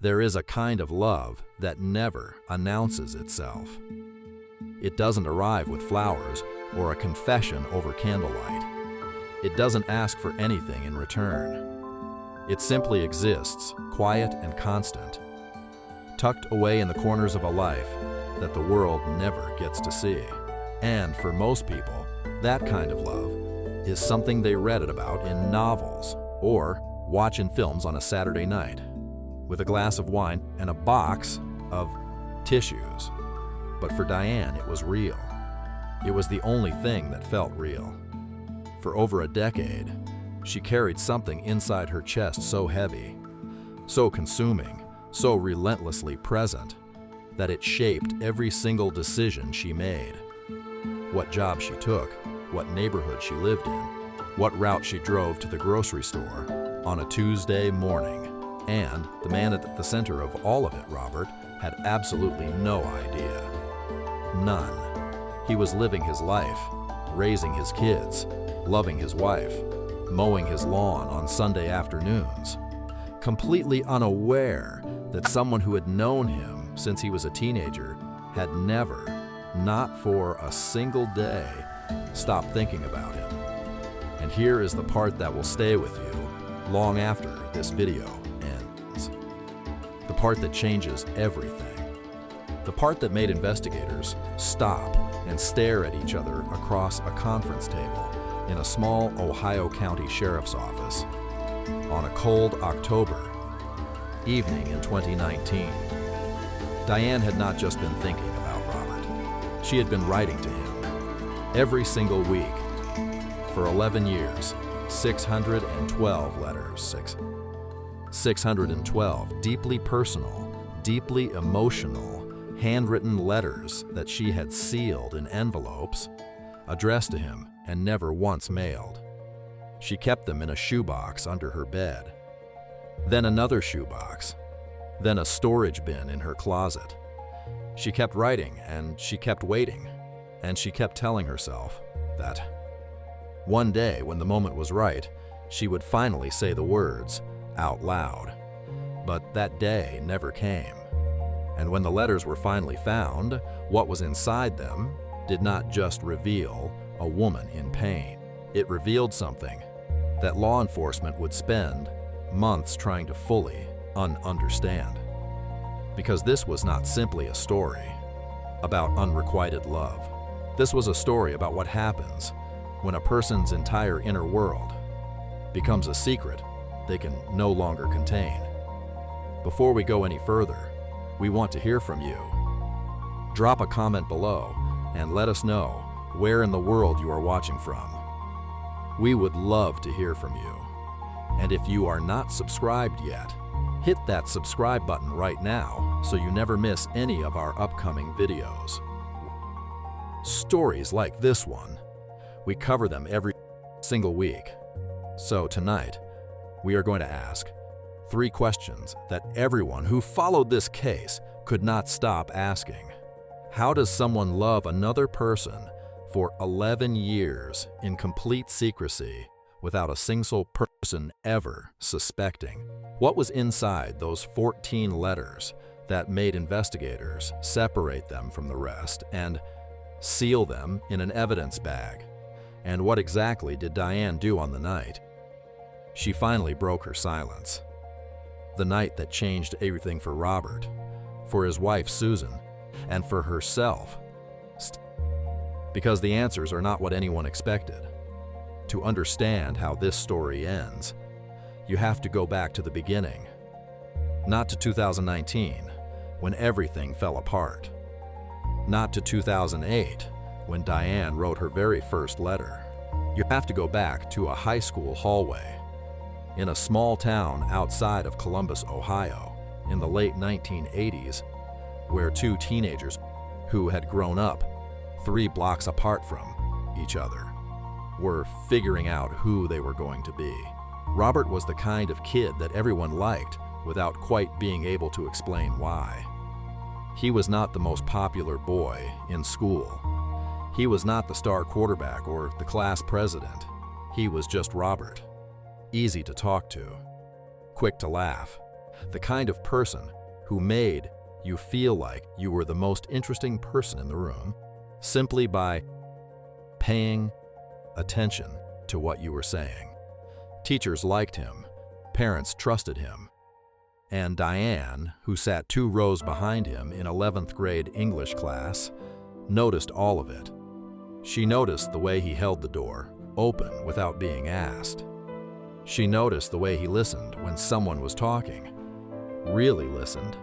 There is a kind of love that never announces itself. It doesn't arrive with flowers or a confession over candlelight. It doesn't ask for anything in return. It simply exists, quiet and constant, tucked away in the corners of a life that the world never gets to see. And for most people, that kind of love is something they read about in novels or watch in films on a Saturday night with a glass of wine and a box of tissues. But for Diane, it was real. It was the only thing that felt real. For over a decade, she carried something inside her chest so heavy, so consuming, so relentlessly present, that it shaped every single decision she made. What job she took, what neighborhood she lived in, what route she drove to the grocery store on a Tuesday morning. And the man at the center of all of it, Robert, had absolutely no idea. None. He was living his life, raising his kids, loving his wife, mowing his lawn on Sunday afternoons, completely unaware that someone who had known him since he was a teenager had never, not for a single day, stopped thinking about him. And here is the part that will stay with you long after this video ends. The part that changes everything. The part that made investigators stop and stare at each other across a conference table in a small Ohio County Sheriff's Office on a cold October evening in 2019. Diane had not just been thinking about Robert. She had been writing to him every single week for 11 years, 612 letters, 612 deeply personal, deeply emotional, handwritten letters that she had sealed in envelopes, addressed to him, and never once mailed. She kept them in a shoebox under her bed, then another shoebox, then a storage bin in her closet. She kept writing, and she kept waiting, and she kept telling herself that one day, when the moment was right, she would finally say the words out loud. But that day never came. And when the letters were finally found, what was inside them did not just reveal a woman in pain. It revealed something that law enforcement would spend months trying to fully understand. Because this was not simply a story about unrequited love. This was a story about what happens when a person's entire inner world becomes a secret they can no longer contain. Before we go any further, we want to hear from you. Drop a comment below and let us know where in the world you are watching from. We would love to hear from you. And if you are not subscribed yet, hit that subscribe button right now so you never miss any of our upcoming videos. Stories like this one, we cover them every single week. So tonight, we are going to ask 3 questions that everyone who followed this case could not stop asking. How does someone love another person for 11 years in complete secrecy without a single person ever suspecting? What was inside those 14 letters that made investigators separate them from the rest and seal them in an evidence bag? And what exactly did Diane do on the night she finally broke her silence? The night that changed everything for Robert, for his wife Susan, and for herself. Because the answers are not what anyone expected. To understand how this story ends, you have to go back to the beginning. Not to 2019, when everything fell apart. Not to 2008, when Diane wrote her very first letter. You have to go back to a high school hallway in a small town outside of Columbus, Ohio, in the late 1980s, where 2 teenagers who had grown up 3 blocks apart from each other were figuring out who they were going to be. Robert was the kind of kid that everyone liked without quite being able to explain why. He was not the most popular boy in school. He was not the star quarterback or the class president. He was just Robert. Easy to talk to, quick to laugh, the kind of person who made you feel like you were the most interesting person in the room simply by paying attention to what you were saying. Teachers liked him, parents trusted him, and Diane, who sat 2 rows behind him in 11th grade English class, noticed all of it. She noticed the way he held the door open without being asked. She noticed the way he listened when someone was talking, really listened,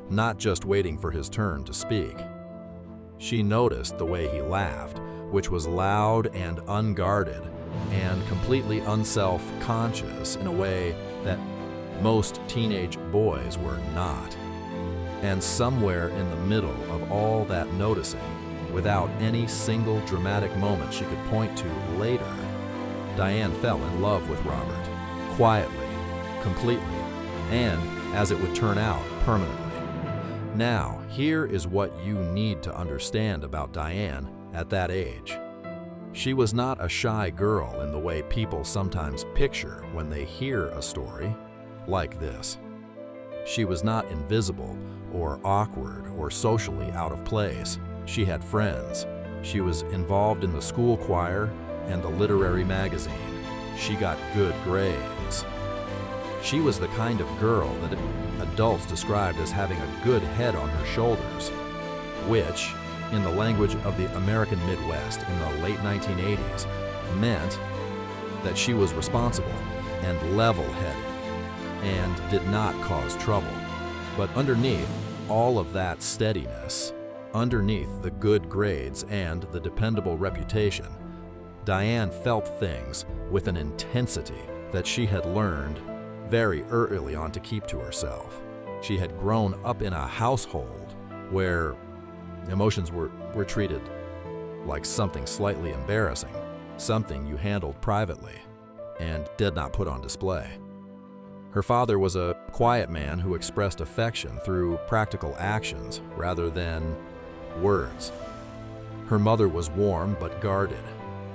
not just waiting for his turn to speak. She noticed the way he laughed, which was loud and unguarded and completely unself-conscious in a way that most teenage boys were not. And somewhere in the middle of all that noticing, without any single dramatic moment she could point to later, Diane fell in love with Robert, quietly, completely, and, as it would turn out, permanently. Now, here is what you need to understand about Diane at that age. She was not a shy girl in the way people sometimes picture when they hear a story like this. She was not invisible or awkward or socially out of place. She had friends. She was involved in the school choir and the literary magazine. She got good grades. She was the kind of girl that adults described as having a good head on her shoulders, which, in the language of the American Midwest in the late 1980s, meant that she was responsible and level-headed and did not cause trouble. But underneath all of that steadiness, underneath the good grades and the dependable reputation, Diane felt things with an intensity that she had learned very early on to keep to herself. She had grown up in a household where emotions were treated like something slightly embarrassing, something you handled privately and did not put on display. Her father was a quiet man who expressed affection through practical actions rather than words. Her mother was warm but guarded,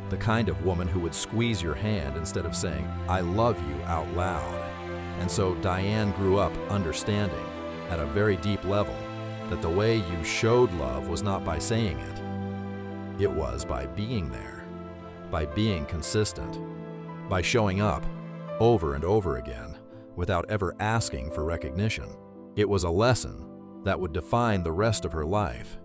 the kind of woman who would squeeze your hand instead of saying, "I love you," out loud. And so Diane grew up understanding at a very deep level that the way you showed love was not by saying it. It was by being there, by being consistent, by showing up over and over again without ever asking for recognition. It was a lesson that would define the rest of her life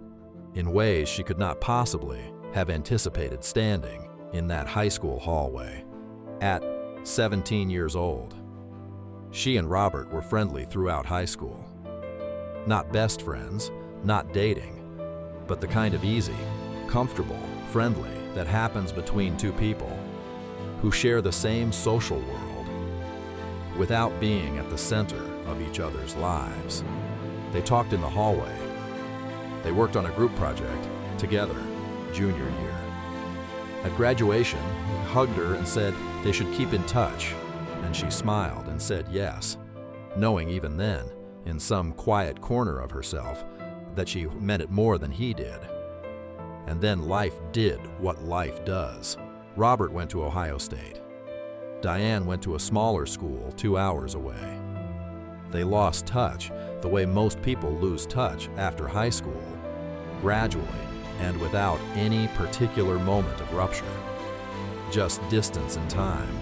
in ways she could not possibly have anticipated standing in that high school hallway at 17 years old. She and Robert were friendly throughout high school. Not best friends, not dating, but the kind of easy, comfortable, friendly that happens between two people who share the same social world without being at the center of each other's lives. They talked in the hallway. They worked on a group project together junior year. At graduation, he hugged her and said they should keep in touch, and she smiled and said yes, knowing even then, in some quiet corner of herself, that she meant it more than he did. And then life did what life does. Robert went to Ohio State. Diane went to a smaller school 2 hours away. They lost touch the way most people lose touch after high school, gradually and without any particular moment of rupture. Just distance in time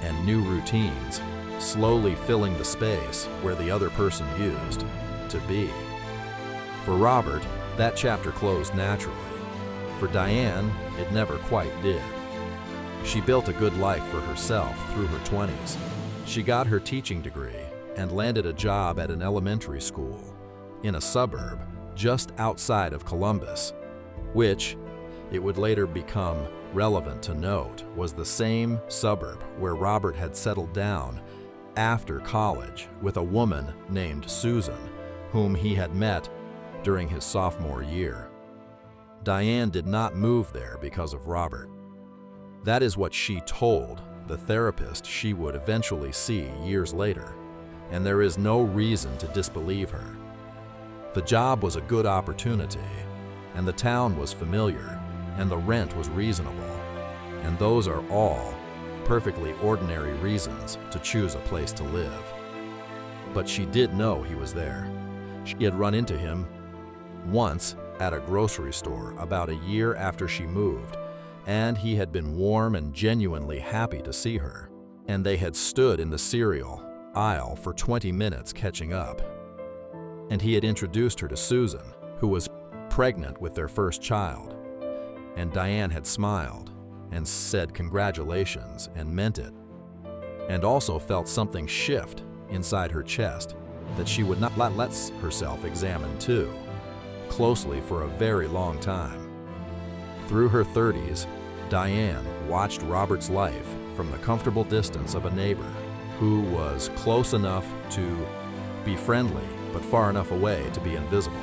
and new routines slowly filling the space where the other person used to be. For Robert, that chapter closed naturally. For Diane, it never quite did. She built a good life for herself through her 20s. She got her teaching degree and landed a job at an elementary school in a suburb just outside of Columbus, which, it would later become relevant to note, was the same suburb where Robert had settled down after college with a woman named Susan, whom he had met during his sophomore year. Diane did not move there because of Robert. That is what she told the therapist she would eventually see years later, and there is no reason to disbelieve her. The job was a good opportunity, and the town was familiar, and the rent was reasonable, and those are all perfectly ordinary reasons to choose a place to live. but she did know he was there. She had run into him once at a grocery store about a year after she moved, and he had been warm and genuinely happy to see her. And they had stood in the cereal aisle for 20 minutes catching up. And he had introduced her to Susan, who was pregnant with their first child. And Diane had smiled and said congratulations and meant it, and also felt something shift inside her chest that she would not let herself examine too closely for a very long time. Through her 30s, Diane watched Robert's life from the comfortable distance of a neighbor who was close enough to be friendly but far enough away to be invisible.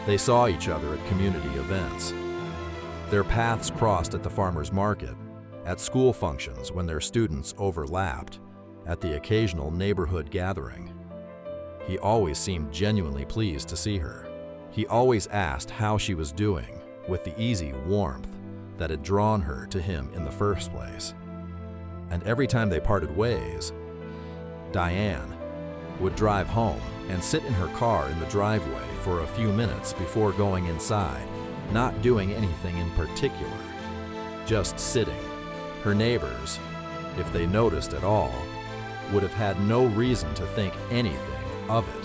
They saw each other at community events. Their paths crossed at the farmers market, at school functions when their students overlapped, at the occasional neighborhood gathering. He always seemed genuinely pleased to see her. He always asked how she was doing with the easy warmth that had drawn her to him in the first place. And every time they parted ways, Diane would drive home and sit in her car in the driveway for a few minutes before going inside, not doing anything in particular, just sitting. Her neighbors, if they noticed at all, would have had no reason to think anything of it.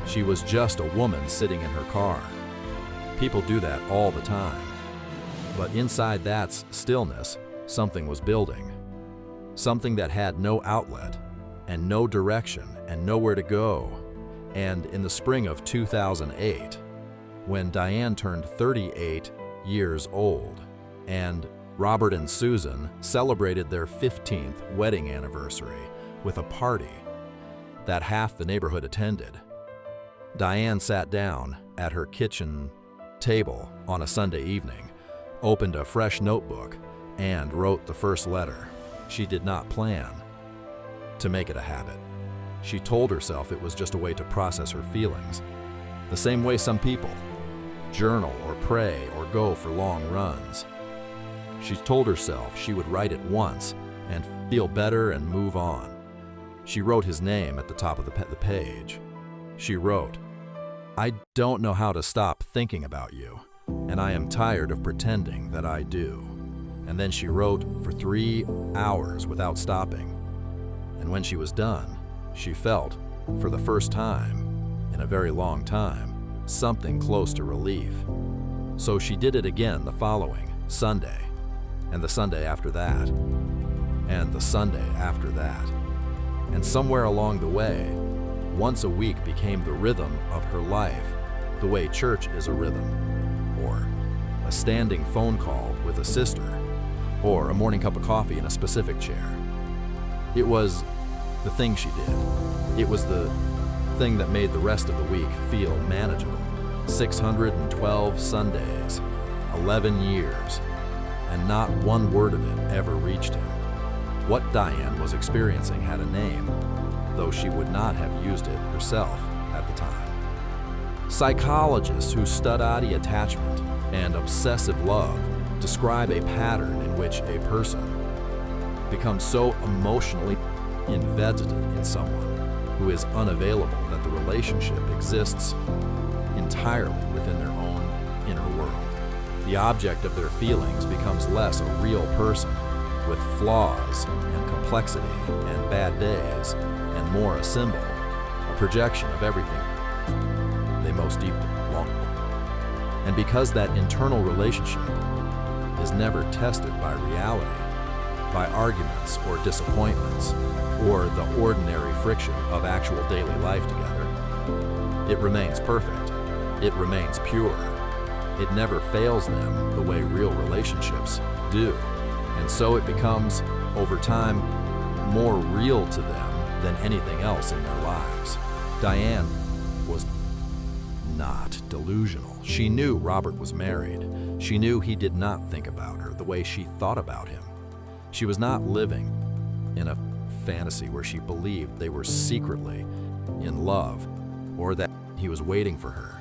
She was just a woman sitting in her car. People do that all the time. But inside that stillness, something was building. Something that had no outlet and no direction and nowhere to go. And in the spring of 2008, when Diane turned 38 years old, and Robert and Susan celebrated their 15th wedding anniversary with a party that half the neighborhood attended, Diane sat down at her kitchen table on a Sunday evening, opened a fresh notebook, and wrote the first letter. She did not plan to make it a habit. She told herself it was just a way to process her feelings, the same way some people journal or pray or go for long runs. She told herself she would write it once and feel better and move on. She wrote his name at the top of the page. She wrote, "I don't know how to stop thinking about you, and I am tired of pretending that I do." And then she wrote for 3 hours without stopping. And when she was done, she felt, for the first time in a very long time, something close to relief. So she did it again the following Sunday, and the Sunday after that, and the Sunday after that. And somewhere along the way, once a week became the rhythm of her life, the way church is a rhythm, or a standing phone call with a sister, or a morning cup of coffee in a specific chair. It was the thing she did. It was the thing that made the rest of the week feel manageable. 612 Sundays, 11 years, and not one word of it ever reached him. What Diane was experiencing had a name, though she would not have used it herself at the time. Psychologists who study attachment and obsessive love describe a pattern in which a person becomes so emotionally invested in someone who is unavailable that the relationship exists entirely within their own inner world. The object of their feelings becomes less a real person with flaws and complexity and bad days, and more a symbol, a projection of everything they most deeply long for. And because that internal relationship is never tested by reality, by arguments or disappointments, or the ordinary friction of actual daily life together, it remains perfect. It remains pure. It never fails them the way real relationships do. And so it becomes, over time, more real to them than anything else in their lives. Diane was not delusional. She knew Robert was married. She knew he did not think about her the way she thought about him. She was not living in a fantasy where she believed they were secretly in love or that he was waiting for her.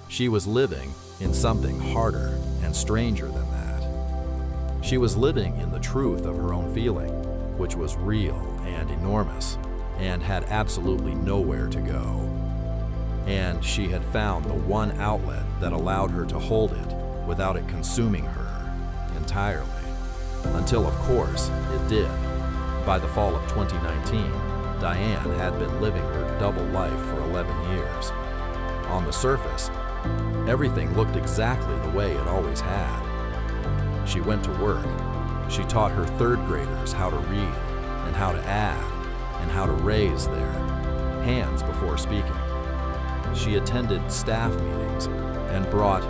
She was living in something harder and stranger than that. She was living in the truth of her own feeling, which was real and enormous. and had absolutely nowhere to go. And she had found the one outlet that allowed her to hold it without it consuming her entirely. Until, of course, it did. By the fall of 2019, Diane had been living her double life for 11 years. On the surface, everything looked exactly the way it always had. She went to work. She taught her third graders how to read and how to add and how to raise their hands before speaking. She attended staff meetings and brought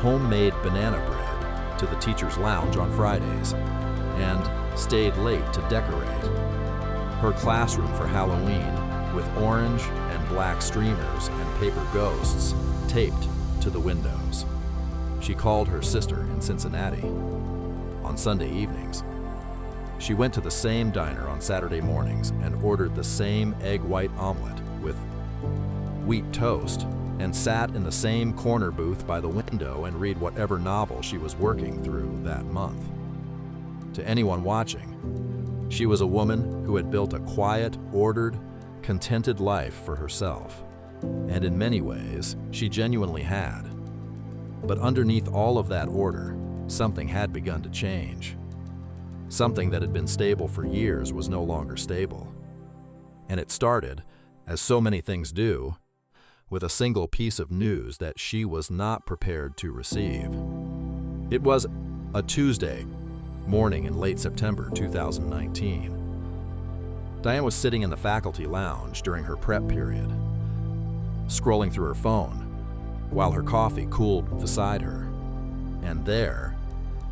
homemade banana bread to the teacher's lounge on Fridays and stayed late to decorate her classroom for Halloween with orange and black streamers and paper ghosts taped to the windows. She called her sister in Cincinnati. On Sunday evenings, she went to the same diner on Saturday mornings and ordered the same egg white omelet with wheat toast and sat in the same corner booth by the window and read whatever novel she was working through that month. To anyone watching, she was a woman who had built a quiet, ordered, contented life for herself. And in many ways, she genuinely had. But underneath all of that order, something had begun to change. Something that had been stable for years was no longer stable. And it started, as so many things do, with a single piece of news that she was not prepared to receive. It was a Tuesday morning in late September 2019. Diane was sitting in the faculty lounge during her prep period, scrolling through her phone while her coffee cooled beside her. And there,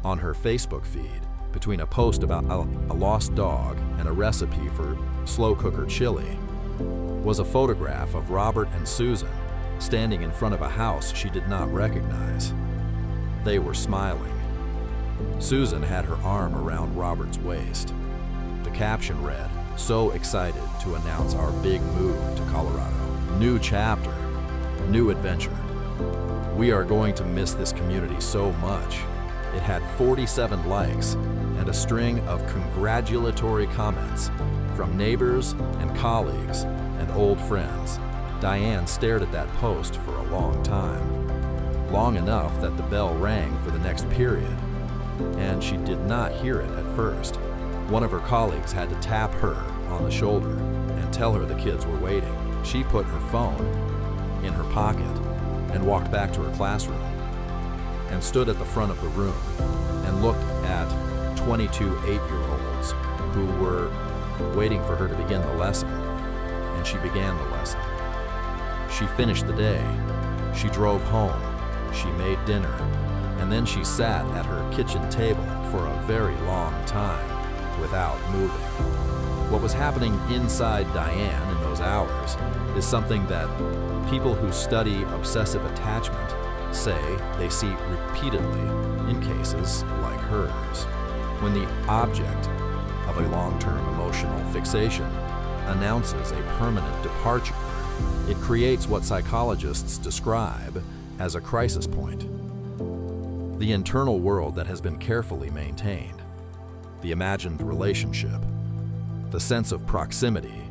on her Facebook feed, between a post about a lost dog and a recipe for slow cooker chili, was a photograph of Robert and Susan standing in front of a house she did not recognize. They were smiling. Susan had her arm around Robert's waist. The caption read, "So excited to announce our big move to Colorado. New chapter, new adventure. We are going to miss this community so much." It had 47 likes and a string of congratulatory comments from neighbors and colleagues and old friends. Diane stared at that post for a long time, long enough that the bell rang for the next period, and she did not hear it at first. One of her colleagues had to tap her on the shoulder and tell her the kids were waiting. She put her phone in her pocket and walked back to her classroom and stood at the front of the room and looked at 22 eight-year-olds who were waiting for her to begin the lesson. And she began the lesson. She finished the day. She drove home. She made dinner. And then she sat at her kitchen table for a very long time without moving. What was happening inside Diane in those hours is something that people who study obsessive attachment say they see repeatedly in cases like hers. When the object of a long-term emotional fixation announces a permanent departure, it creates what psychologists describe as a crisis point. The internal world that has been carefully maintained, the imagined relationship, the sense of proximity,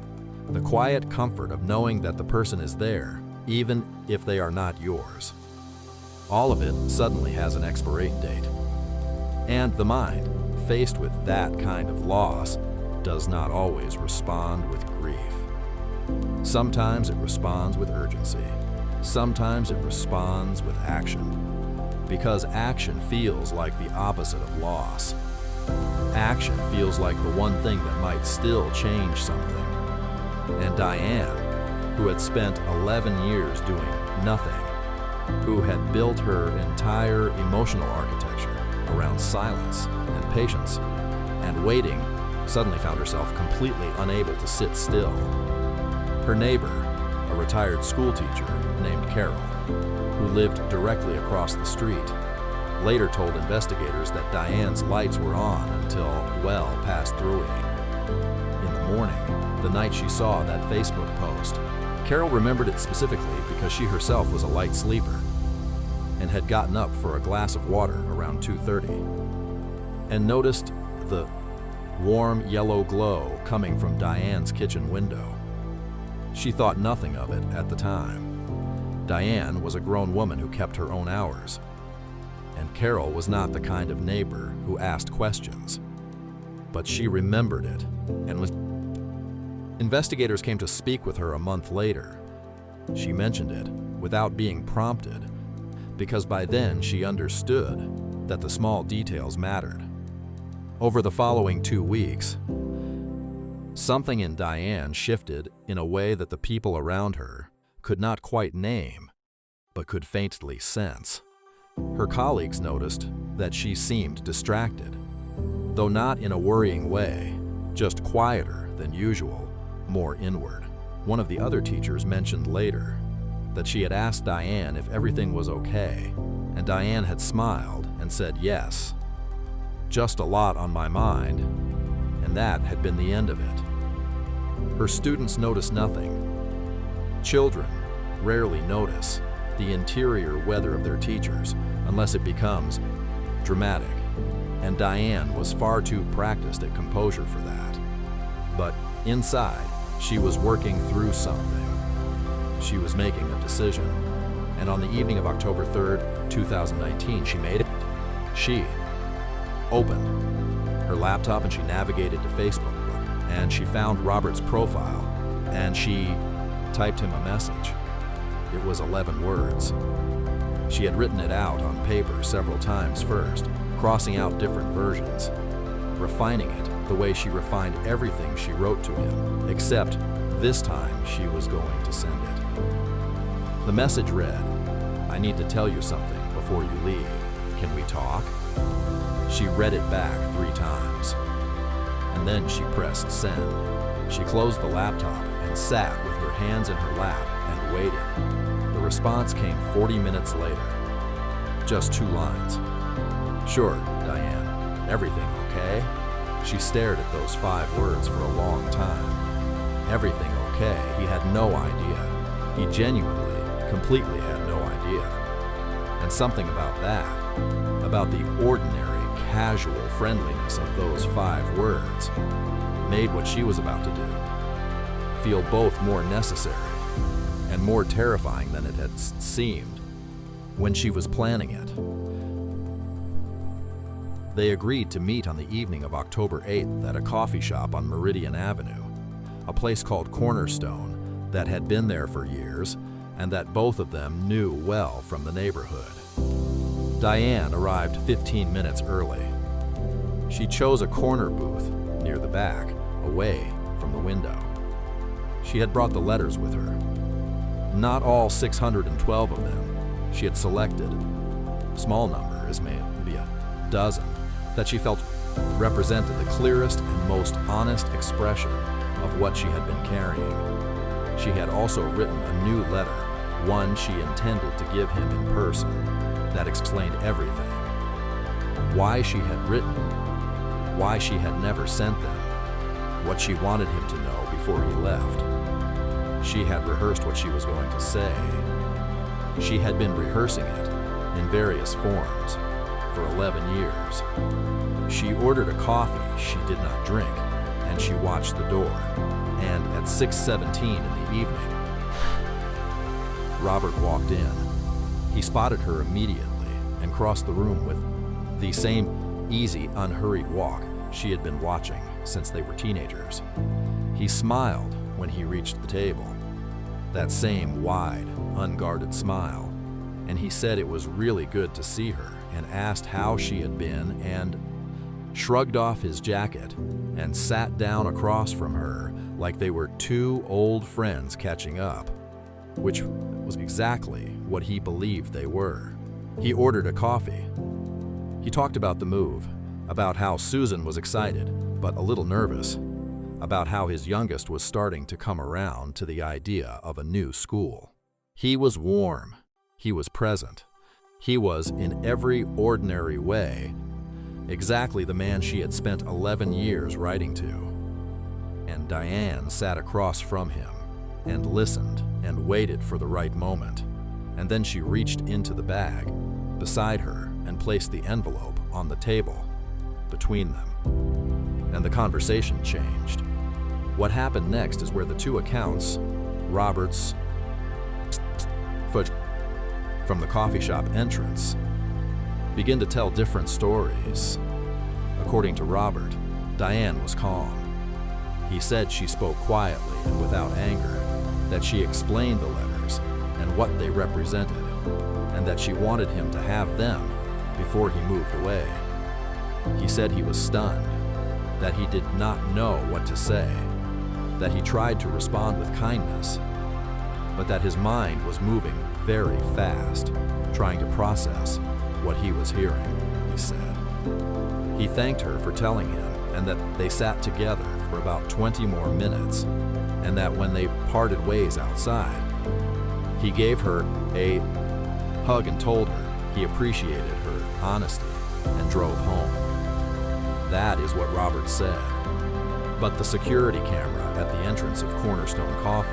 the quiet comfort of knowing that the person is there, even if they are not yours. All of it suddenly has an expiration date. And the mind, faced with that kind of loss, does not always respond with grief. Sometimes it responds with urgency. Sometimes it responds with action. Because action feels like the opposite of loss. Action feels like the one thing that might still change something. And Diane, who had spent 11 years doing nothing, who had built her entire emotional architecture around silence and patience and waiting, suddenly found herself completely unable to sit still. Her neighbor, a retired school teacher named Carol, who lived directly across the street, later told investigators that Diane's lights were on until well past 3 in the morning, the night she saw that Facebook post. Carol remembered it specifically because she herself was a light sleeper and had gotten up for a glass of water around 2:30 and noticed the warm yellow glow coming from Diane's kitchen window. She thought nothing of it at the time. Diane was a grown woman who kept her own hours, and Carol was not the kind of neighbor who asked questions. But she remembered it and was... Investigators came to speak with her a month later. She mentioned it without being prompted, because by then she understood that the small details mattered. Over the following 2 weeks, something in Diane shifted in a way that the people around her could not quite name, but could faintly sense. Her colleagues noticed that she seemed distracted, though not in a worrying way, just quieter than usual, more inward. One of the other teachers mentioned later that she had asked Diane if everything was okay, and Diane had smiled and said yes. Just a lot on my mind, and that had been the end of it. Her students noticed nothing. Children rarely notice the interior weather of their teachers unless it becomes dramatic, and Diane was far too practiced at composure for that. But inside, she was working through something. She was making a decision, and on the evening of October 3rd, 2019, she made it. She opened her laptop and she navigated to Facebook, and she found Robert's profile, and she typed him a message. It was 11 words. She had written it out on paper several times first, crossing out different versions, refining it the way she refined everything she wrote to him, except this time she was going to send it. The message read, "I need to tell you something before you leave. Can we talk?" She read it back 3 times, and then she pressed send. She closed the laptop and sat with her hands in her lap and waited. The response came 40 minutes later. Just 2 lines. "Sure, Diane. Everything okay?" She stared at those 5 words for a long time. Everything okay? He had no idea. He genuinely, completely had no idea. And something about that, about the ordinary, casual friendliness of those 5 words, made what she was about to do feel both more necessary and more terrifying than it had seemed when she was planning it. They agreed to meet on the evening of October 8th at a coffee shop on Meridian Avenue, a place called Cornerstone that had been there for years and that both of them knew well from the neighborhood. Diane arrived 15 minutes early. She chose a corner booth near the back, away from the window. She had brought the letters with her. Not all 612 of them. She had selected a small number, as maybe a dozen, that she felt represented the clearest and most honest expression of what she had been carrying. She had also written a new letter, one she intended to give him in person, that explained everything. Why she had written, why she had never sent them, what she wanted him to know before he left. She had rehearsed what she was going to say. She had been rehearsing it in various forms for 11 years. She ordered a coffee she did not drink, and she watched the door. And at 6:17 in the evening, Robert walked in. He spotted her immediately and crossed the room with the same easy, unhurried walk she had been watching since they were teenagers. He smiled when he reached the table, that same wide, unguarded smile, and he said it was really good to see her and asked how she had been and shrugged off his jacket and sat down across from her like they were 2 old friends catching up, which was exactly what he believed they were. He ordered a coffee. He talked about the move, about how Susan was excited but a little nervous, about how his youngest was starting to come around to the idea of a new school. He was warm. He was present. He was, in every ordinary way, exactly the man she had spent 11 years writing to. And Diane sat across from him and listened and waited for the right moment. And then she reached into the bag beside her and placed the envelope on the table between them. And the conversation changed. What happened next is where the 2 accounts Robert's foot from the coffee shop entrance begin to tell different stories. According to Robert, Diane was calm. He said she spoke quietly and without anger, that she explained the letters and what they represented, and that she wanted him to have them before he moved away. He said he was stunned, that he did not know what to say, that he tried to respond with kindness, but that his mind was moving very fast, trying to process what he was hearing, he said. He thanked her for telling him, and that they sat together for about 20 more minutes, and that when they parted ways outside, he gave her a hug and told her he appreciated her honesty and drove home. That is what Robert said. But the security camera at the entrance of Cornerstone Coffee,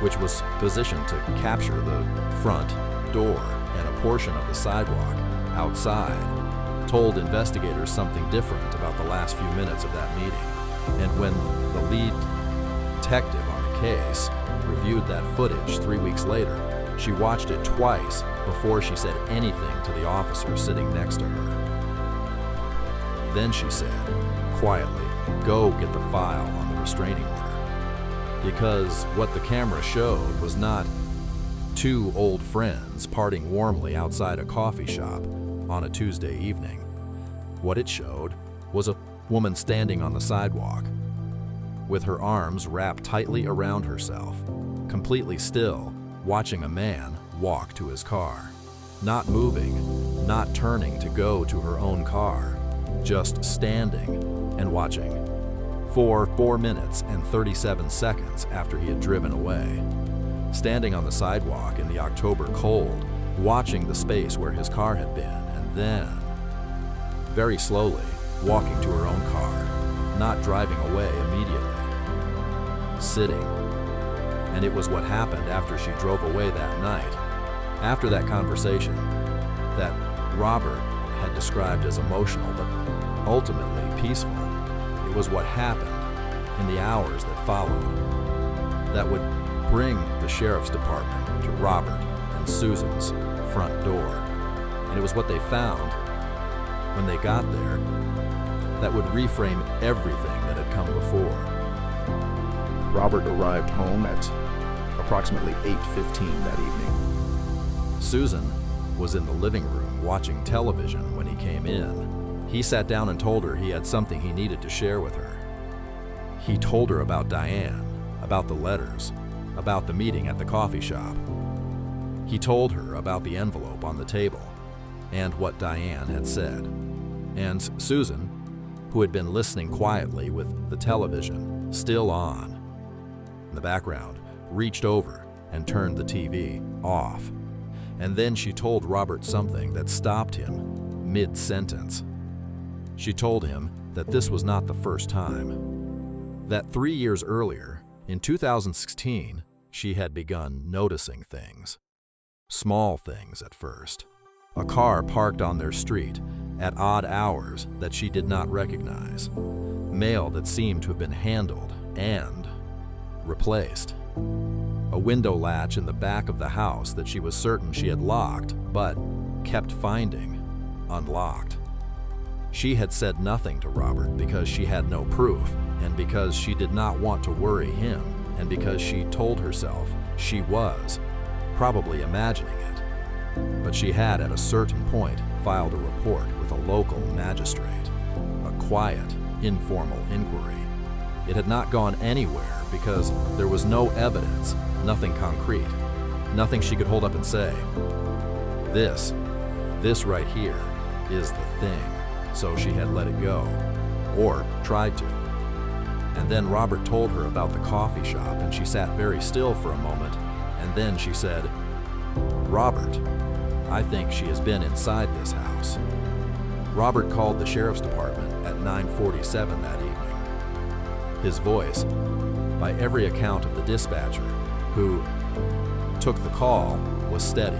which was positioned to capture the front door and a portion of the sidewalk outside, told investigators something different about the last few minutes of that meeting. And when the lead detective on the case reviewed that footage 3 weeks later, she watched it twice before she said anything to the officer sitting next to her. Then she said, quietly, "Go get the file on the restraining order." Because what the camera showed was not two old friends parting warmly outside a coffee shop on a Tuesday evening. What it showed was a woman standing on the sidewalk with her arms wrapped tightly around herself, completely still, watching a man walk to his car, not moving, not turning to go to her own car, just standing and watching for 4 minutes and 37 seconds after he had driven away. Standing on the sidewalk in the October cold, watching the space where his car had been, and then, very slowly, walking to her own car, not driving away immediately, sitting. And it was what happened after she drove away that night, after that conversation, that Robert had described as emotional but ultimately peaceful. It was what happened in the hours that followed that would bring the sheriff's department to Robert and Susan's front door. And it was what they found when they got there that would reframe everything that had come before. Robert arrived home at approximately 8:15 that evening. Susan was in the living room watching television when he came in. He sat down and told her he had something he needed to share with her. He told her about Diane, about the letters, about the meeting at the coffee shop. He told her about the envelope on the table and what Diane had said. And Susan, who had been listening quietly with the television still on in the background, reached over and turned the TV off. And then she told Robert something that stopped him mid-sentence. She told him that this was not the first time. That 3 years earlier, in 2016, she had begun noticing things. Small things at first. A car parked on their street at odd hours that she did not recognize. Mail that seemed to have been handled and replaced. A window latch in the back of the house that she was certain she had locked, but kept finding unlocked. She had said nothing to Robert because she had no proof, and because she did not want to worry him, and because she told herself she was probably imagining it. But she had at a certain point filed a report with a local magistrate. A quiet, informal inquiry. It had not gone anywhere because there was no evidence, nothing concrete, nothing she could hold up and say, this right here is the thing. So she had let it go, or tried to. And then Robert told her about the coffee shop, and she sat very still for a moment, and then she said, "Robert, I think she has been inside this house." Robert called the sheriff's department at 9:47 that evening. His voice, by every account of the dispatcher who took the call, was steady,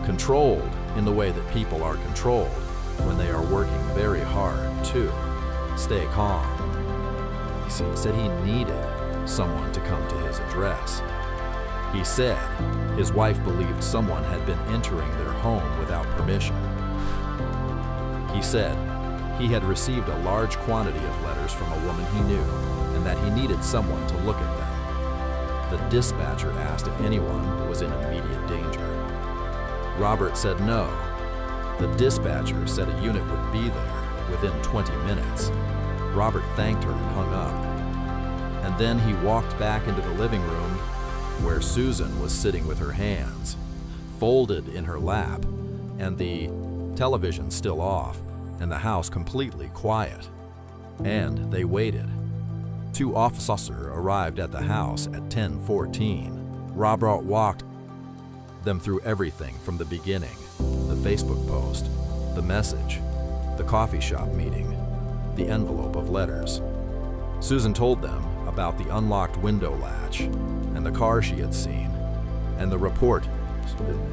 controlled in the way that people are controlled when they are working very hard to stay calm. He said he needed someone to come to his address, He said his wife believed someone had been entering their home without permission. He said he had received a large quantity of letters from a woman he knew and that he needed someone to look at them. The dispatcher asked if anyone was in immediate danger. Robert said no. The dispatcher said a unit would be there within 20 minutes. Robert thanked her and hung up. And then he walked back into the living room where Susan was sitting with her hands folded in her lap and the television still off and the house completely quiet. And they waited. 2 officers arrived at the house at 10:14. Robert walked them through everything from the beginning: the Facebook post, the message, the coffee shop meeting, the envelope of letters. Susan told them about the unlocked window latch and the car she had seen and the report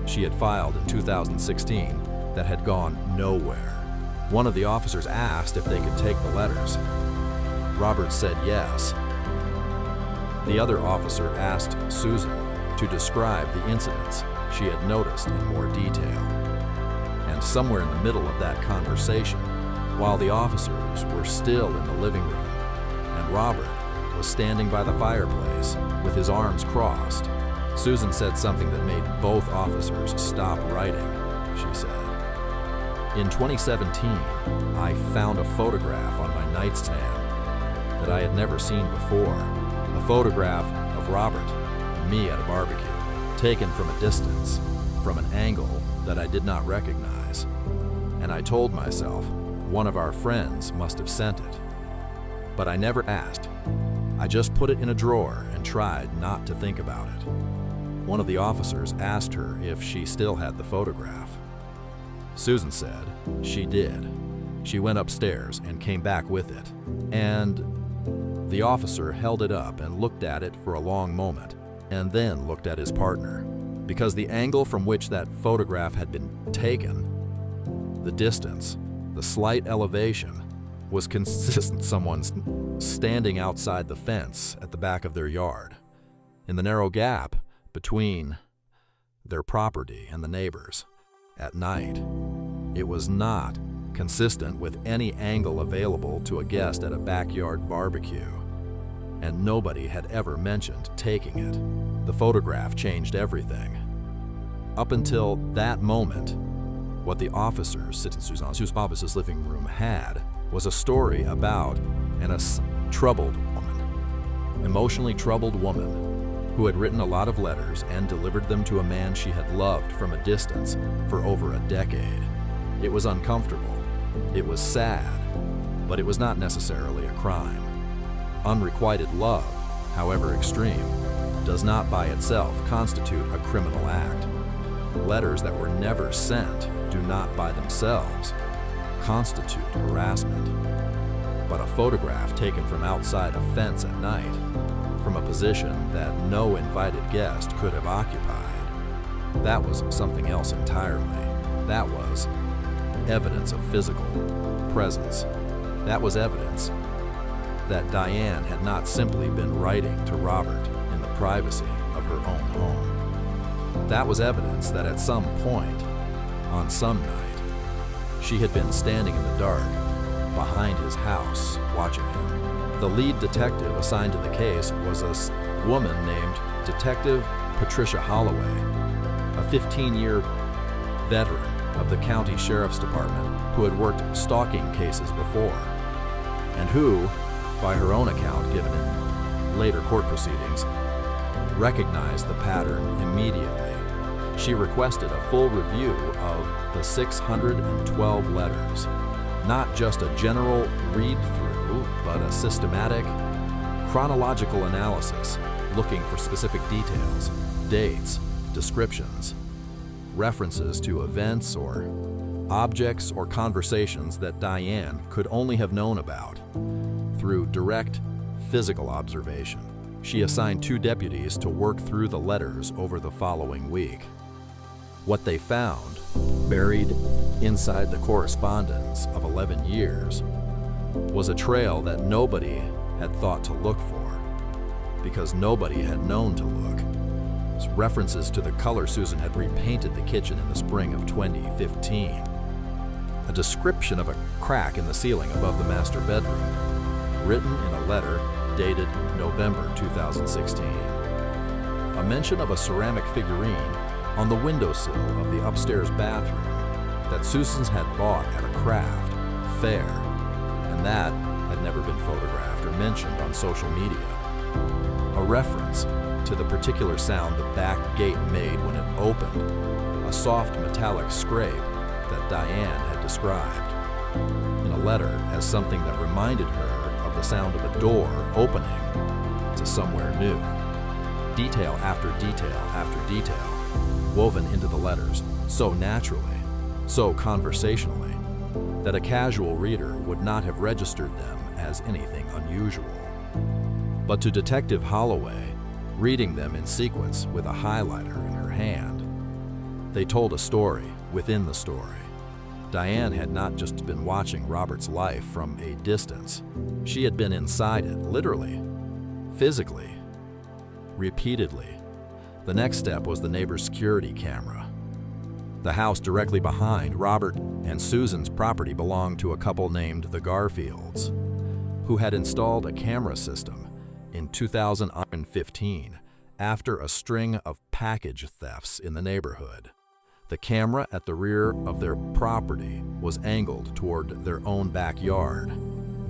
she had filed in 2016 that had gone nowhere. One of the officers asked if they could take the letters. Robert said yes. The other officer asked Susan to describe the incidents she had noticed in more detail. And somewhere in the middle of that conversation, while the officers were still in the living room and Robert was standing by the fireplace with his arms crossed, Susan said something that made both officers stop writing. She said, "In 2017, I found a photograph on my nightstand that I had never seen before. A photograph of Robert and me at a barbecue, taken from a distance, from an angle that I did not recognize. And I told myself, one of our friends must have sent it. But I never asked. I just put it in a drawer and tried not to think about it." One of the officers asked her if she still had the photograph. Susan said she did. She went upstairs and came back with it. And the officer held it up and looked at it for a long moment, and then looked at his partner. Because the angle from which that photograph had been taken, the distance, the slight elevation, was consistent someone's standing outside the fence at the back of their yard, in the narrow gap between their property and the neighbors, at night. It was not consistent with any angle available to a guest at a backyard barbecue, and nobody had ever mentioned taking it. The photograph changed everything. Up until that moment, what the officers sitting in Susan's living room had was a story about a troubled woman, emotionally troubled woman, who had written a lot of letters and delivered them to a man she had loved from a distance for over a decade. It was uncomfortable. It was sad, but it was not necessarily a crime. Unrequited love, however extreme, does not by itself constitute a criminal act. Letters that were never sent do not by themselves constitute harassment. But a photograph taken from outside a fence at night, from a position that no invited guest could have occupied, that was something else entirely. That was evidence of physical presence. That was evidence that Diane had not simply been writing to Robert in the privacy of her own home. That was evidence that at some point, on some night, she had been standing in the dark behind his house watching him. The lead detective assigned to the case was a woman named Detective Patricia Holloway, a 15-year veteran of the county sheriff's department who had worked stalking cases before, and who, by her own account given in later court proceedings, recognized the pattern immediately. She requested a full review of the 612 letters, not just a general read-through, but a systematic, chronological analysis looking for specific details, dates, descriptions, references to events or objects or conversations that Diane could only have known about through direct physical observation. She assigned 2 deputies to work through the letters over the following week. What they found, buried inside the correspondence of 11 years, was a trail that nobody had thought to look for, because nobody had known to look. details, references to the color Susan had repainted the kitchen in the spring of 2015. A description of a crack in the ceiling above the master bedroom, written in a letter dated November 2016. A mention of a ceramic figurine on the windowsill of the upstairs bathroom that Susan's had bought at a craft fair, and that had never been photographed or mentioned on social media. A reference to the particular sound the back gate made when it opened, a soft metallic scrape that Diane had described in a letter as something that reminded her of the sound of a door opening to somewhere new. Detail after detail after detail woven into the letters so naturally, so conversationally, that a casual reader would not have registered them as anything unusual. But to Detective Holloway, reading them in sequence with a highlighter in her hand, they told a story within the story. Diane had not just been watching Robert's life from a distance. She had been inside it, literally, physically, repeatedly. The next step was the neighbor's security camera. The house directly behind Robert and Susan's property belonged to a couple named the Garfields, who had installed a camera system in 2015 after a string of package thefts in the neighborhood. The camera at the rear of their property was angled toward their own backyard,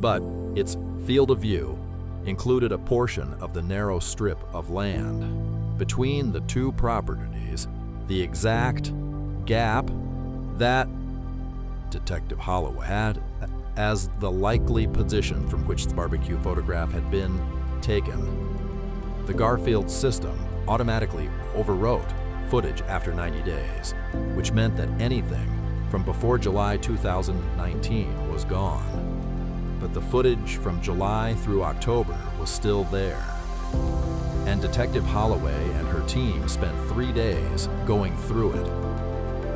but its field of view included a portion of the narrow strip of land between the two properties, the exact gap that Detective Holloway had as the likely position from which the barbecue photograph had been taken. The Garfield system automatically overwrote footage after 90 days, which meant that anything from before July 2019 was gone. But the footage from July through October was still there. And Detective Holloway and her team spent 3 days going through it,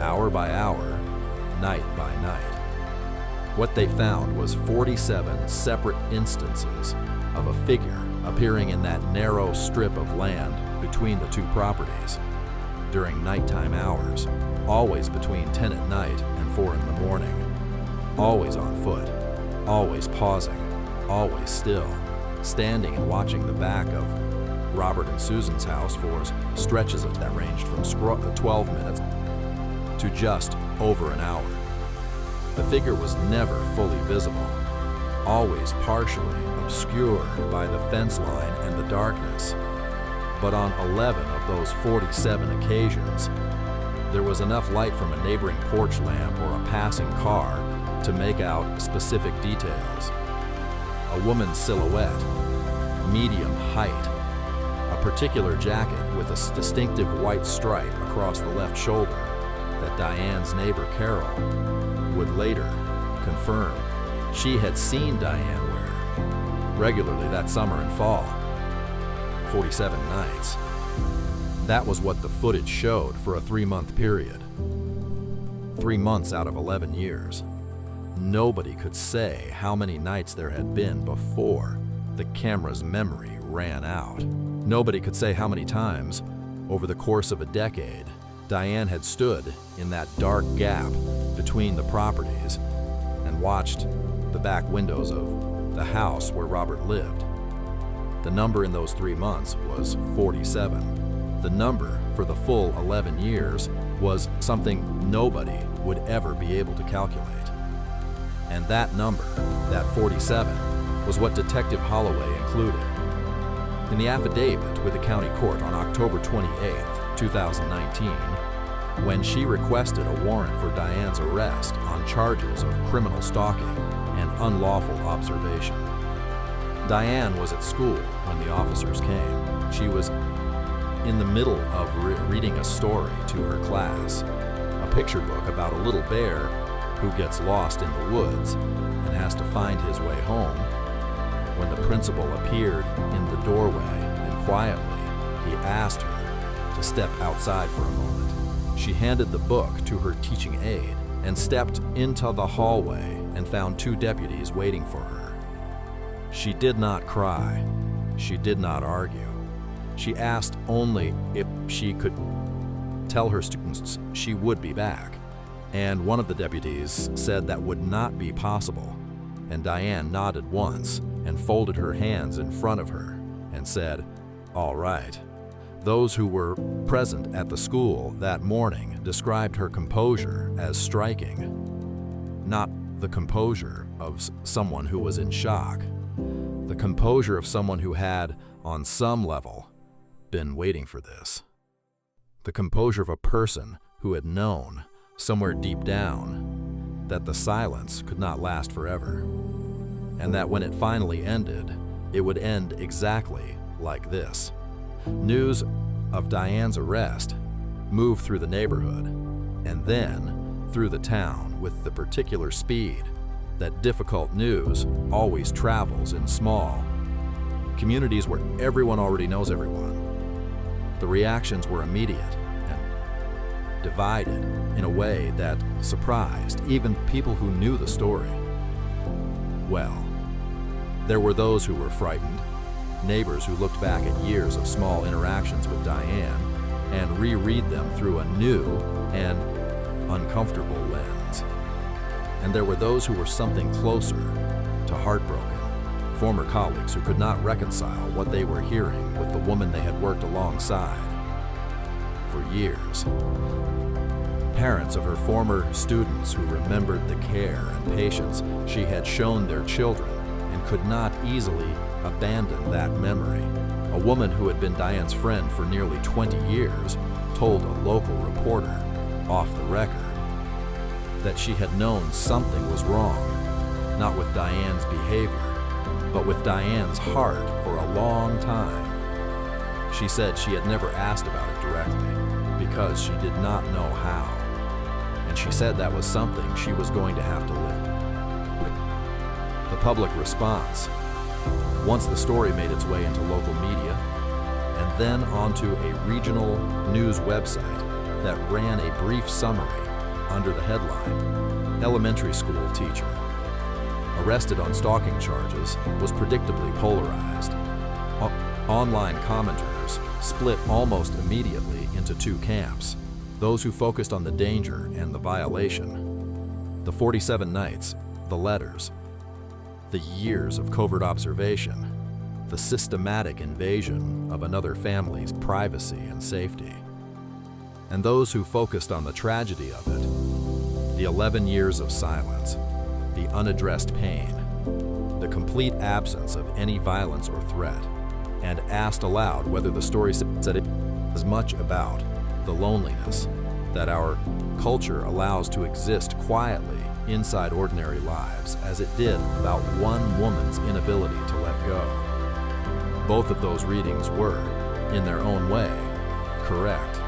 hour by hour, night by night. What they found was 47 separate instances of a figure appearing in that narrow strip of land between the two properties during nighttime hours, always between 10 at night and 4 in the morning, always on foot, always pausing, always still, standing and watching the back of Robert and Susan's house for stretches that ranged from 12 minutes to just over an hour. The figure was never fully visible, always partially obscured by the fence line and the darkness. But on 11 of those 47 occasions, there was enough light from a neighboring porch lamp or a passing car to make out specific details. A woman's silhouette, medium height, a particular jacket with a distinctive white stripe across the left shoulder that Diane's neighbor Carol would later confirm she had seen Diane wear regularly that summer and fall. 47 nights. That was what the footage showed for a 3-month period. 3 months out of 11 years. Nobody could say how many nights there had been before the camera's memory ran out. Nobody could say how many times, over the course of a decade, Diane had stood in that dark gap between the properties and watched the back windows of the house where Robert lived. The number in those 3 months was 47. The number for the full 11 years was something nobody would ever be able to calculate. And that number, that 47, was what Detective Holloway included. In the affidavit with the county court on October 28, 2019, when she requested a warrant for Diane's arrest on charges of criminal stalking and unlawful observation. Diane was at school when the officers came. She was in the middle of reading a story to her class, a picture book about a little bear who gets lost in the woods and has to find his way home, when the principal appeared in the doorway and quietly he asked her to step outside for a moment. She handed the book to her teaching aide and stepped into the hallway and found 2 deputies waiting for her. She did not cry. She did not argue. She asked only if she could tell her students she would be back, and one of the deputies said that would not be possible, and Diane nodded once and folded her hands in front of her and said, "All right." Those who were present at the school that morning described her composure as striking, not the composure of someone who was in shock, the composure of someone who had, on some level, been waiting for this. The composure of a person who had known, somewhere deep down, that the silence could not last forever, and that when it finally ended, it would end exactly like this. News of Diane's arrest moved through the neighborhood and then through the town with the particular speed that difficult news always travels in small communities where everyone already knows everyone. The reactions were immediate and divided in a way that surprised even people who knew the story. Well, there were those who were frightened, neighbors who looked back at years of small interactions with Diane and reread them through a new and uncomfortable lens. And there were those who were something closer to heartbroken, former colleagues who could not reconcile what they were hearing with the woman they had worked alongside for years. Parents of her former students who remembered the care and patience she had shown their children and could not easily abandon that memory. A woman who had been Diane's friend for nearly 20 years told a local reporter, off the record, that she had known something was wrong, not with Diane's behavior, but with Diane's heart for a long time. She said she had never asked about it directly because she did not know how, and she said that was something she was going to have to live with. The public response, once the story made its way into local media, and then onto a regional news website that ran a brief summary under the headline, "Elementary School Teacher Arrested on Stalking Charges," was predictably polarized. Online commenters split almost immediately into two camps, those who focused on the danger and the violation, the 47 nights, the letters, the years of covert observation, the systematic invasion of another family's privacy and safety, and those who focused on the tragedy of it, the 11 years of silence, the unaddressed pain, the complete absence of any violence or threat, and asked aloud whether the story said it as much about the loneliness that our culture allows to exist quietly inside ordinary lives as it did about one woman's inability to let go. Both of those readings were, in their own way, correct.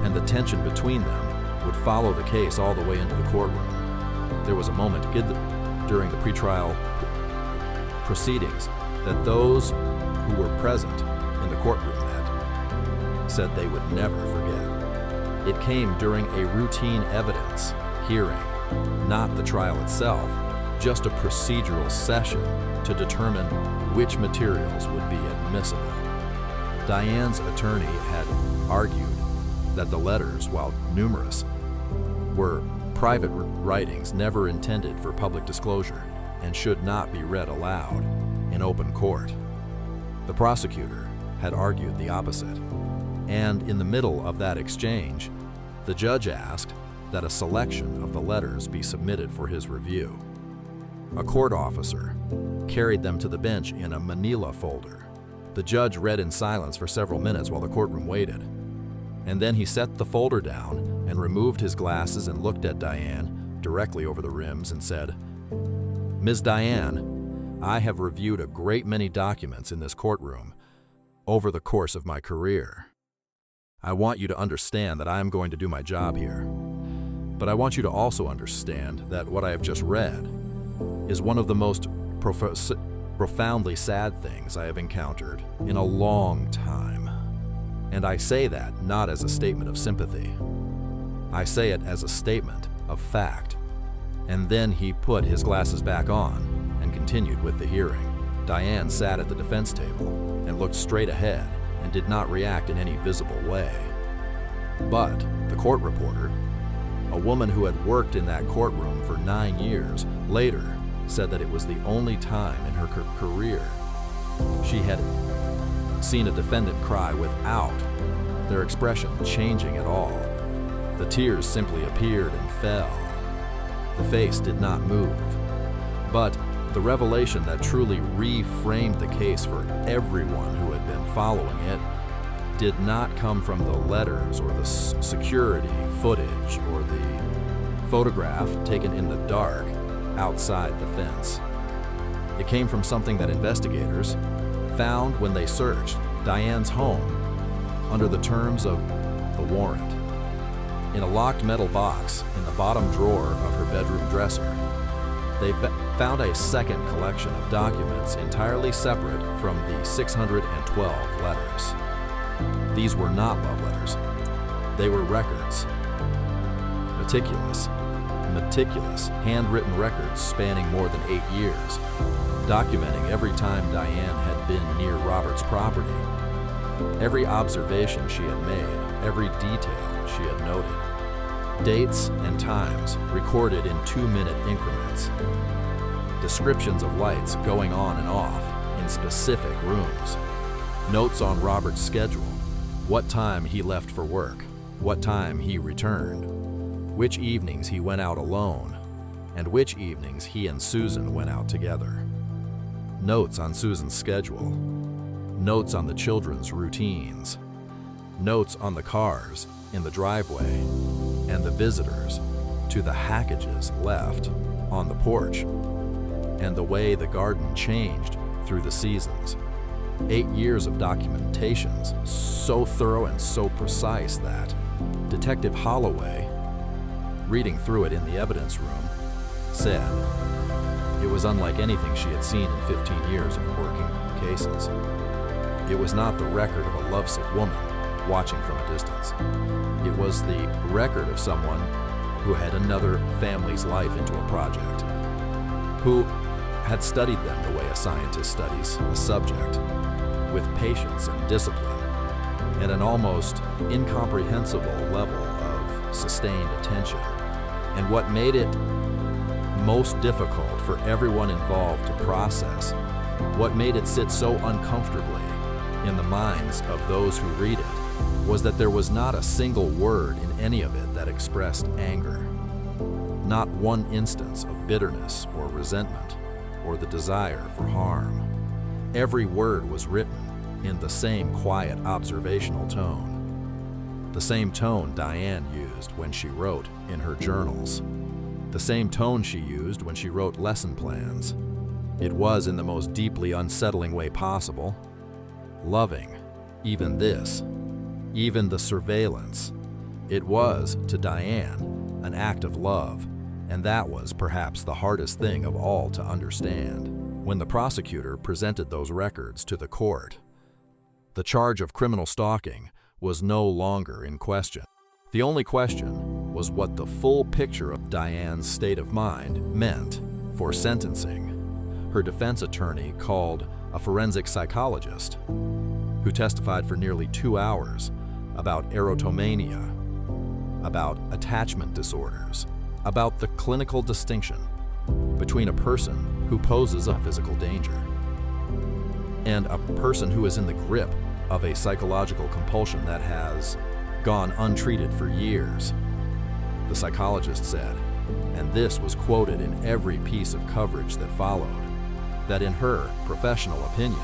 And the tension between them would follow the case all the way into the courtroom. There was a moment during the pretrial proceedings that those who were present in the courtroom that said they would never forget. It came during a routine evidence hearing, not the trial itself, just a procedural session to determine which materials would be admissible. Diane's attorney had argued that the letters, while numerous, were private writings never intended for public disclosure and should not be read aloud in open court. The prosecutor had argued the opposite, and in the middle of that exchange, the judge asked that a selection of the letters be submitted for his review. A court officer carried them to the bench in a manila folder. The judge read in silence for several minutes while the courtroom waited, and then he set the folder down and removed his glasses and looked at Diane directly over the rims and said, "Ms. Diane, I have reviewed a great many documents in this courtroom over the course of my career. I want you to understand that I am going to do my job here. But I want you to also understand that what I have just read is one of the most profoundly sad things I have encountered in a long time. And I say that not as a statement of sympathy. I say it as a statement of fact." And then he put his glasses back on and continued with the hearing. Diane sat at the defense table and looked straight ahead and did not react in any visible way. But the court reporter, a woman who had worked in that courtroom for 9 years, later said that it was the only time in her career she had seen a defendant cry without their expression changing at all. The tears simply appeared and fell. The face did not move. But the revelation that truly reframed the case for everyone who had been following it did not come from the letters or the security footage or the photograph taken in the dark outside the fence. It came from something that investigators found when they searched Diane's home under the terms of the warrant. In a locked metal box in the bottom drawer of her bedroom dresser, they found a second collection of documents entirely separate from the 612 letters. These were not love letters. They were records. Meticulous, handwritten records spanning more than 8 years, documenting every time Diane had been near Robert's property, every observation she had made, every detail she had noted, dates and times recorded in 2-minute increments, descriptions of lights going on and off in specific rooms, notes on Robert's schedule, what time he left for work, what time he returned, which evenings he went out alone, and which evenings he and Susan went out together. Notes on Susan's schedule, notes on the children's routines, notes on the cars in the driveway and the visitors to the Hackages left on the porch, and the way the garden changed through the seasons. 8 years of documentations, so thorough and so precise that Detective Holloway, reading through it in the evidence room, said it was unlike anything she had seen in 15 years of working cases. It was not the record of a lovesick woman watching from a distance. It was the record of someone who had another family's life into a project, who had studied them the way a scientist studies a subject, with patience and discipline, and an almost incomprehensible level of sustained attention. And what made it most difficult for everyone involved to process, what made it sit so uncomfortably in the minds of those who read it, was that there was not a single word in any of it that expressed anger, not one instance of bitterness or resentment or the desire for harm. Every word was written in the same quiet observational tone, the same tone Diane used when she wrote in her journals, the same tone she used when she wrote lesson plans. It was, in the most deeply unsettling way possible, loving. Even this, even the surveillance. It was, to Diane, an act of love, and that was perhaps the hardest thing of all to understand. When the prosecutor presented those records to the court, the charge of criminal stalking was no longer in question. The only question was what the full picture of Diane's state of mind meant for sentencing. Her defense attorney called a forensic psychologist who testified for nearly 2 hours about erotomania, about attachment disorders, about the clinical distinction between a person who poses a physical danger and a person who is in the grip of a psychological compulsion that has gone untreated for years. The psychologist said, and this was quoted in every piece of coverage that followed, that in her professional opinion,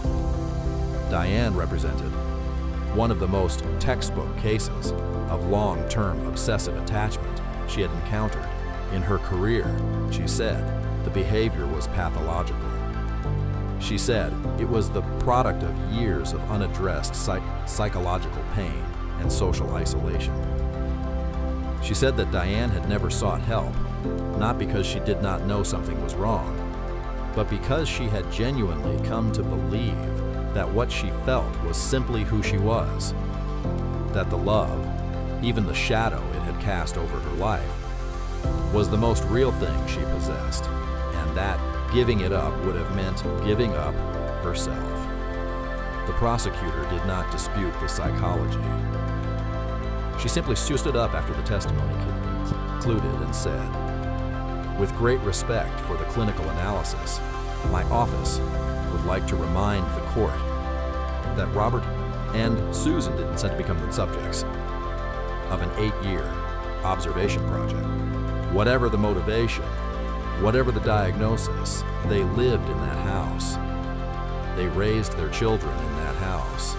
Diane represented one of the most textbook cases of long-term obsessive attachment she had encountered in her career. She said the behavior was pathological. She said it was the product of years of unaddressed psychological pain and social isolation. She said that Diane had never sought help, not because she did not know something was wrong, but because she had genuinely come to believe that what she felt was simply who she was, that the love, even the shadow it had cast over her life, was the most real thing she possessed, and that giving it up would have meant giving up herself. The prosecutor did not dispute the psychology. She simply stood up after the testimony concluded and said, "With great respect for the clinical analysis, my office would like to remind the court that Robert and Susan didn't set to become the subjects of an 8-year observation project. Whatever the motivation, whatever the diagnosis, they lived in that house. They raised their children in that house,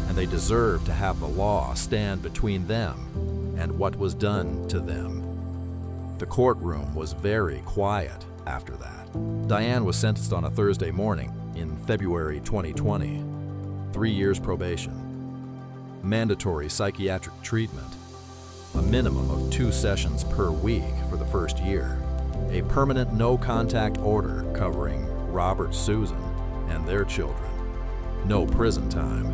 and they deserve to have the law stand between them and what was done to them." The courtroom was very quiet after that. Diane was sentenced on a Thursday morning in February 2020. 3 years probation, mandatory psychiatric treatment, a minimum of 2 sessions per week for the first year, a permanent no-contact order covering Robert, Susan, and their children, no prison time.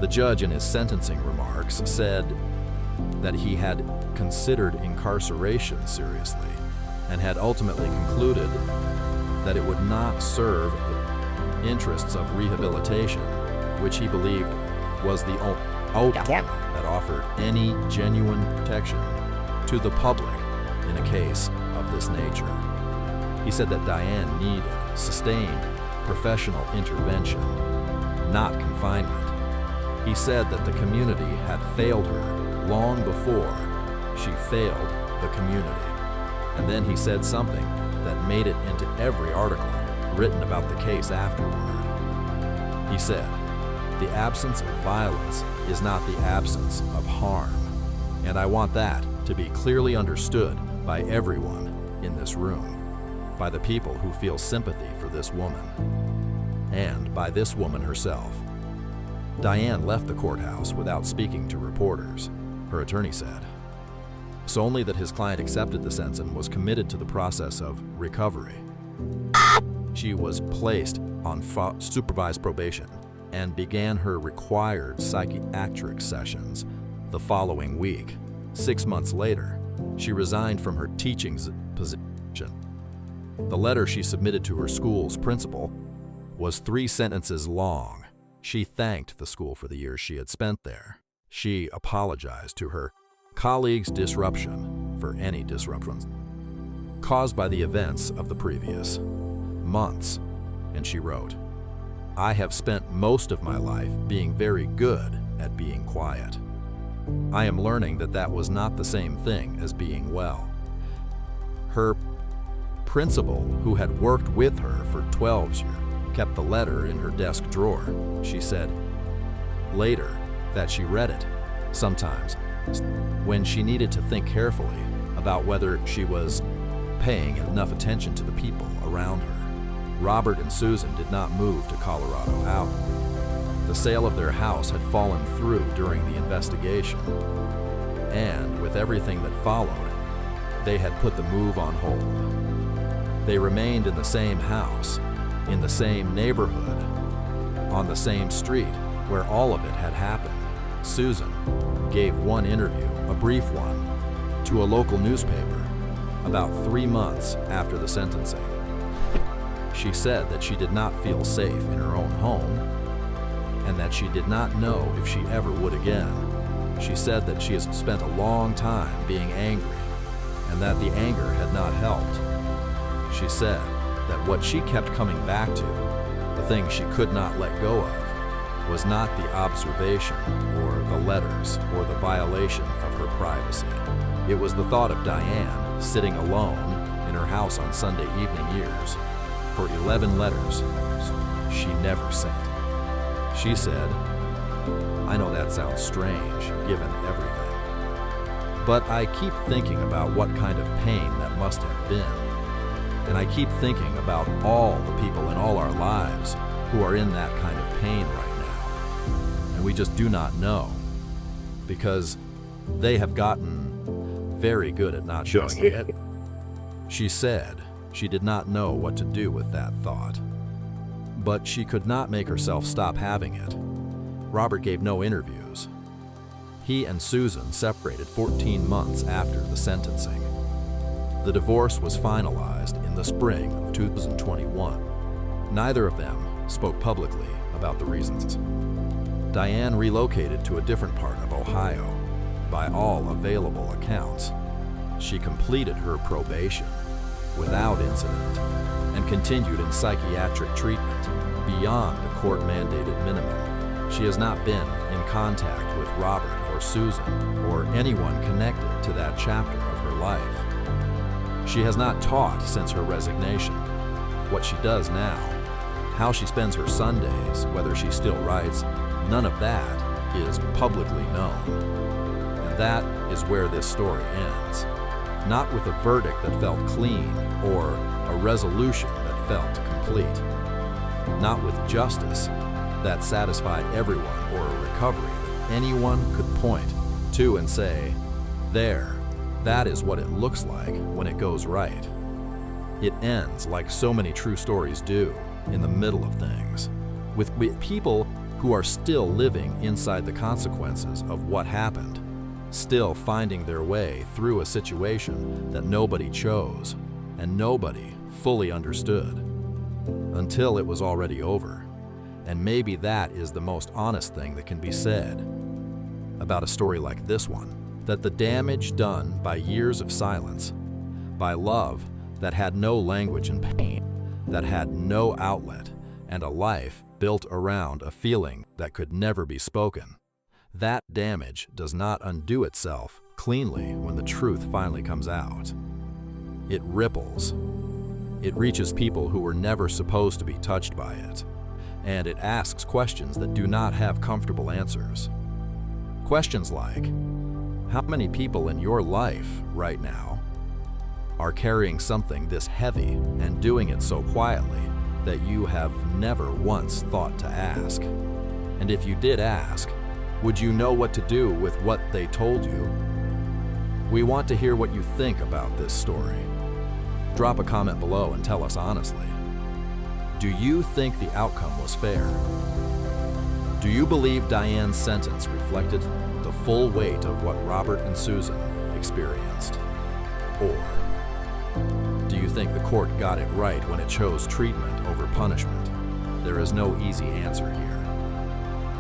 The judge in his sentencing remarks said that he had considered incarceration seriously and had ultimately concluded that it would not serve the interests of rehabilitation, which he believed was the outcome that offered any genuine protection to the public in a case of this nature. He said that Diane needed sustained professional intervention, not confinement. He said that the community had failed her long before she failed the community. And then he said something that made it into every article written about the case afterward. He said, "The absence of violence is not the absence of harm." And I want that to be clearly understood by everyone in this room, by the people who feel sympathy for this woman, and by this woman herself. Diane left the courthouse without speaking to reporters, her attorney said. So only that his client accepted the sentence and was committed to the process of recovery. She was placed on supervised probation and began her required psychiatric sessions the following week. 6 months later, she resigned from her teaching position. The letter she submitted to her school's principal was 3 sentences long. She thanked the school for the years she had spent there. She apologized to her colleagues' disruption for any disruptions caused by the events of the previous months, and she wrote, "I have spent most of my life being very good at being quiet. I am learning that that was not the same thing as being well." Her principal, who had worked with her for 12 years, kept the letter in her desk drawer. She said later that she read it sometimes when she needed to think carefully about whether she was paying enough attention to the people around her. Robert and Susan did not move to Colorado out. The sale of their house had fallen through during the investigation, and with everything that followed, they had put the move on hold. They remained in the same house, in the same neighborhood, on the same street where all of it had happened. Susan gave one interview, a brief one, to a local newspaper about 3 months after the sentencing. She said that she did not feel safe in her own home and that she did not know if she ever would again. She said that she has spent a long time being angry and that the anger had not helped. She said that what she kept coming back to, the thing she could not let go of, was not the observation or the letters or the violation of her privacy. It was the thought of Diane sitting alone in her house on Sunday evening years for 11 letters she never sent. She said, "I know that sounds strange given everything, but I keep thinking about what kind of pain that must have been. And I keep thinking about all the people in all our lives who are in that kind of pain right now. And we just do not know, because they have gotten very good at not showing it." She said she did not know what to do with that thought, but she could not make herself stop having it. Robert gave no interviews. He and Susan separated 14 months after the sentencing. The divorce was finalized in the spring of 2021. Neither of them spoke publicly about the reasons. Diane relocated to a different part of Ohio. By all available accounts, she completed her probation without incident and continued in psychiatric treatment beyond the court-mandated minimum. She has not been in contact with Robert or Susan or anyone connected to that chapter of her life. She has not taught since her resignation. What she does now, how she spends her Sundays, whether she still writes, none of that is publicly known. And that is where this story ends. Not with a verdict that felt clean or a resolution that felt complete. Not with justice that satisfied everyone or a recovery that anyone could point to and say, there, that is what it looks like when it goes right. It ends like so many true stories do, in the middle of things, with people who are still living inside the consequences of what happened, still finding their way through a situation that nobody chose and nobody fully understood, until it was already over. And maybe that is the most honest thing that can be said about a story like this one, that the damage done by years of silence, by love that had no language and pain, that had no outlet, and a life built around a feeling that could never be spoken, that damage does not undo itself cleanly when the truth finally comes out. It ripples. It reaches people who were never supposed to be touched by it, and it asks questions that do not have comfortable answers. Questions like, how many people in your life right now are carrying something this heavy and doing it so quietly that you have never once thought to ask? And if you did ask, would you know what to do with what they told you? We want to hear what you think about this story. Drop a comment below and tell us honestly. Do you think the outcome was fair? Do you believe Diane's sentence reflected the full weight of what Robert and Susan experienced? Or do you think the court got it right when it chose treatment over punishment? There is no easy answer here.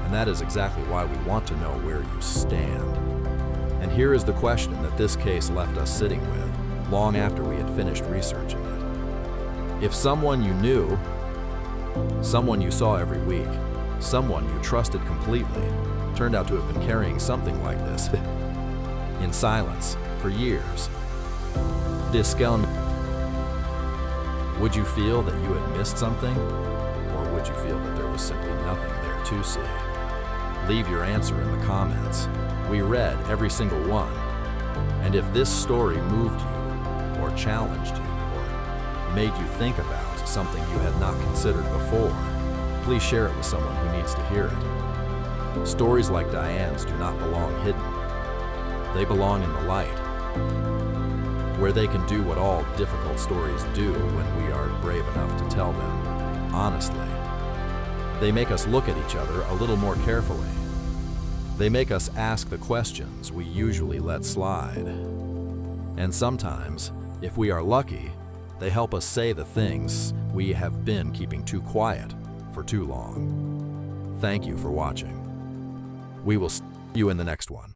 And that is exactly why we want to know where you stand. And here is the question that this case left us sitting with long after we had finished researching it. If someone you knew, someone you saw every week, someone you trusted completely, turned out to have been carrying something like this in silence for years, would you feel that you had missed something? Or would you feel that there was simply nothing there to see? Leave your answer in the comments. We read every single one. And if this story moved you, or challenged you, or made you think about something you had not considered before, please share it with someone who needs to hear it. Stories like Diane's do not belong hidden. They belong in the light, where they can do what all difficult stories do when we are brave enough to tell them honestly. They make us look at each other a little more carefully. They make us ask the questions we usually let slide. And sometimes, if we are lucky, they help us say the things we have been keeping too quiet for too long. Thank you for watching. We will see you in the next one.